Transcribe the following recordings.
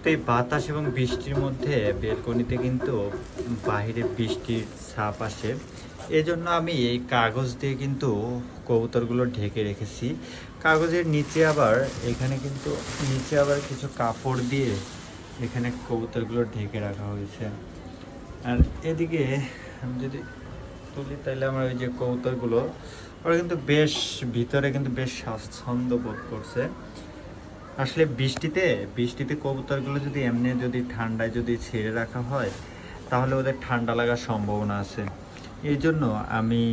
তো এই বাতাস এবং বৃষ্টির মধ্যে বেলকনিতে কিন্তু বাইরে বৃষ্টির ছাপ আসে। এজন্য আমি এই কাগজ দিয়ে কিন্তু কবুতরগুলো ঢেকে রেখেছি। কাগজের নিচে আবার এখানে কিন্তু নিচে আবার কিছু কাপড় দিয়ে এখানে কবুতরগুলো ঢেকে রাখা হয়েছে। আর এদিকে আমি যদি তুলি তাহলে আমার ওই যে কবুতরগুলো ওরা কিন্তু বেশ ভিতরে কিন্তু বেশ স্বাচ্ছন্দ্য বোধ করছে। আসলে বৃষ্টিতে কবুতরগুলো যদি এমনি যদি ঠান্ডায় যদি ছেড়ে রাখা হয় তাহলে ওদের ঠান্ডা লাগার সম্ভাবনা আছে। এই জন্য আমি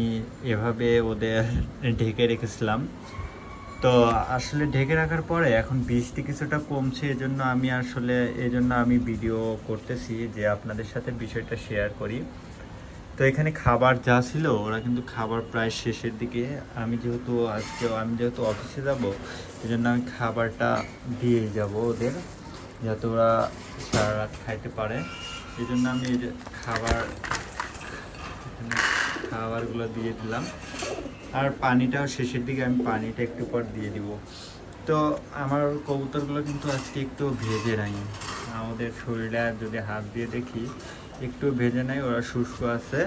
এভাবে ওদের ঢেকে রেখেছিলাম। তো আসলে ঢেকে রাখার পরে এখন বৃষ্টি কিছুটা কমছে, এজন্য আমি ভিডিও করতেছি যে আপনাদের সাথে বিষয়টা শেয়ার করি। তো এখানে খাবার যা ছিল ওরা কিন্তু খাবার প্রায় শেষের দিকে। আমি যেহেতু অফিসে যাব, এই জন্য আমি খাবারটা দিয়ে যাব ওদের, যাতে ওরা সারা রাত খাইতে পারে। এই জন্য আমি এই যে এখানে খাবারগুলো দিয়ে দিলাম। আর পানিটাও শেষের দিকে, আমি পানিটা একটু পর দিয়ে দিব। তো আমার কবুতরগুলো কিন্তু আজকে একটু ভেজে নাই। আমাদের শরীরে যদি হাত দিয়ে দেখি একটু ভেজে নাই, ওরা শুষ্ক আছে।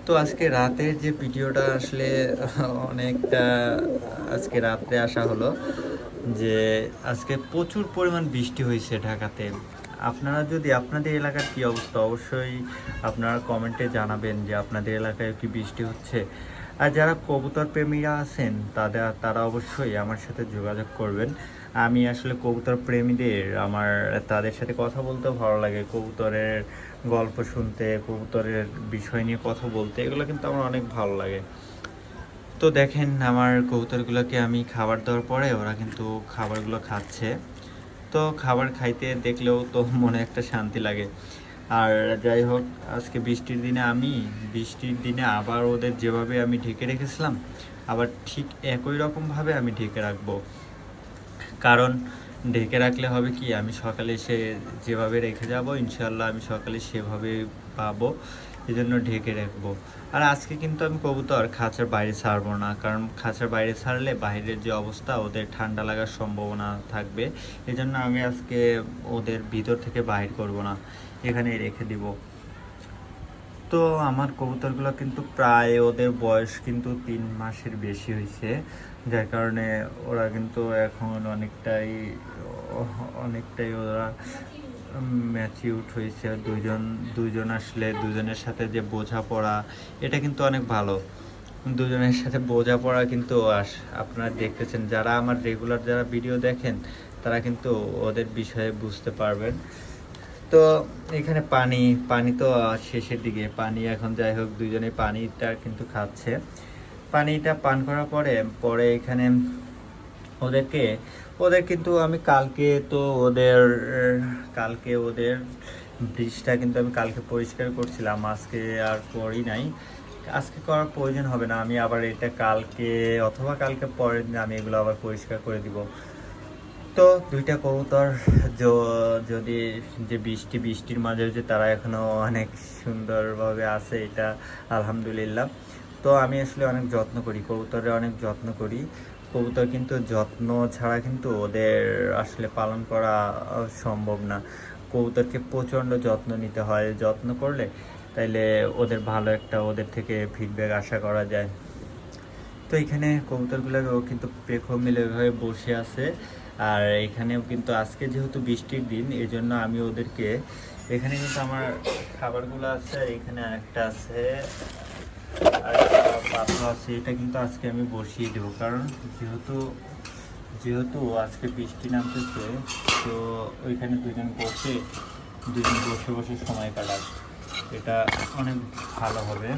তো আজকে রাতের যে ভিডিওটা আসলে অনেকটা, আজকে রাত্রে আসা হলো যে আজকে প্রচুর পরিমাণ বৃষ্টি হয়েছে ঢাকাতে। আপনারা যদি আপনাদের এলাকার কী অবস্থা অবশ্যই আপনারা কমেন্টে জানাবেন যে আপনাদের এলাকায় কি বৃষ্টি হচ্ছে। আর যারা কবুতর প্রেমীরা আছেন তারা অবশ্যই আমার সাথে যোগাযোগ করবেন। আমি আসলে কবুতর প্রেমীদের তাদের সাথে কথা বলতেও ভালো লাগে, কবুতরের গল্প শুনতে, কবুতরের বিষয় নিয়ে কথা বলতে, এগুলো কিন্তু আমার অনেক ভালো লাগে। তো দেখেন আমার কবুতরগুলোকে আমি খাবার দেওয়ার পরে ওরা কিন্তু খাবারগুলো খাচ্ছে। তো খাবার খাইতে দেখলেও তো মনে একটা শান্তি লাগে। আর যাই হোক, আজকে বৃষ্টির দিনে আবার ওদের যেভাবে আমি ঢেকে রেখেছিলাম আবার ঠিক একই রকমভাবে আমি ঢেকে রাখবো। কারণ ঢেকে রাখলে হবে কি, আমি সকালে এসে যেভাবে রেখে যাব ইনশাল্লাহ আমি সকালে সেভাবে পাবো। এই জন্য ঢেকে রাখবো। আর আজকে কিন্তু আমি কবুতর খাঁচার বাইরে ছাড়বো না, কারণ খাঁচার বাইরে ছাড়লে বাইরের যে অবস্থা ওদের ঠান্ডা লাগার সম্ভাবনা থাকবে। এই জন্য আমি আজকে ওদের ভিতর থেকে বাইর করব না, এখানেই রেখে দিব। তো আমার কবুতরগুলো কিন্তু প্রায় ওদের বয়স কিন্তু 3 মাসের বেশি হয়েছে, যার কারণে ওরা কিন্তু এখন অনেকটাই ওরা ম্যাচিউরড হয়েছে। দুইজন আসলে দুজনের সাথে যে বোঝাপড়া, এটা কিন্তু অনেক ভালো। দুজনের সাথে বোঝাপড়া কিন্তু আপনারা দেখতেছেন, যারা আমার রেগুলার যারা ভিডিও দেখেন তারা কিন্তু ওদের বিষয়ে বুঝতে পারবেন। তো এখানে পানি তো শেষের দিকে, পানি এখন যাই হোক দুইজনে পানিটা কিন্তু খাচ্ছে। পানিটা পান করার পরে এখানে ওদের কিন্তু আমি কালকে ওদের ব্রিজটা কিন্তু আমি কালকে পরিষ্কার করছিলাম, আজকে আর করি নাই। আজকে করার প্রয়োজন হবে না, আমি আবার এটা কালকে অথবা কালকে পরের দিন আমি এগুলো আবার পরিষ্কার করে দিব। তো দুইটা কবুতর যদি যে বৃষ্টির মাঝে যে তারা এখনো অনেক সুন্দরভাবে আছে, এটা আলহামদুলিল্লাহ। তো আমি আসলে অনেক যত্ন করি কবুতরের, অনেক যত্ন করি। কবুতর কিন্তু যত্ন ছাড়া কিন্তু ওদের আসলে পালন করা সম্ভব না। কবুতরকে প্রচণ্ড যত্ন নিতে হয়, যত্ন করলে তাইলে ওদের থেকে ফিডব্যাক আশা করা যায়। তো এখানে কবুতরগুলো কিন্তু পেখম মিলে হয়ে বসে আছে। আর এখানেও কিন্তু আজকে যেহেতু বৃষ্টির দিন, এই জন্য আমি ওদেরকে এখানে কিন্তু আমার খাবারগুলো আছে, আর এখানে আরেকটা আছে, আরেকটা পাত্র আছে, এটা কিন্তু আজকে আমি বসিয়ে দেবো। কারণ যেহেতু আজকে বৃষ্টি নামতেছে, তো ওইখানে দুজন বসে বসে সময় কাটাবে, এটা অনেক ভালো হবে।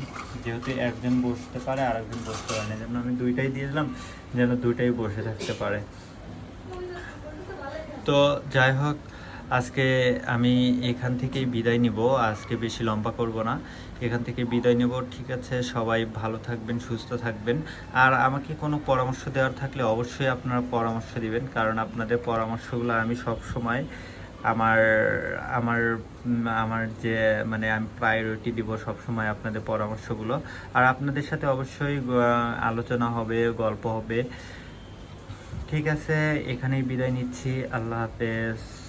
যেহেতু একজন বসতে পারে আর একজন বসতে পারে না, জন্য আমি দুইটাই দিয়ে দিলাম যেন দুইটাই বসে থাকতে পারে। তো যাই হোক, আজকে আমি এখান থেকেই বিদায় নিব, আজকে বেশি লম্বা করব না, এখান থেকে বিদায় নেব। ঠিক আছে, সবাই ভালো থাকবেন, সুস্থ থাকবেন। আর আমাকে কোনো পরামর্শ দেওয়ার থাকলে অবশ্যই আপনারা পরামর্শ দিবেন, কারণ আপনাদের পরামর্শগুলো আমি সব সময় আমার আমার আমার যে আমি প্রায়োরিটি দিব সবসময় আপনাদের পরামর্শগুলো। আর আপনাদের সাথে অবশ্যই আলোচনা হবে, গল্প হবে। ঠিক আছে, এখানেই বিদায় নিচ্ছি। আল্লাহ হাফেজ।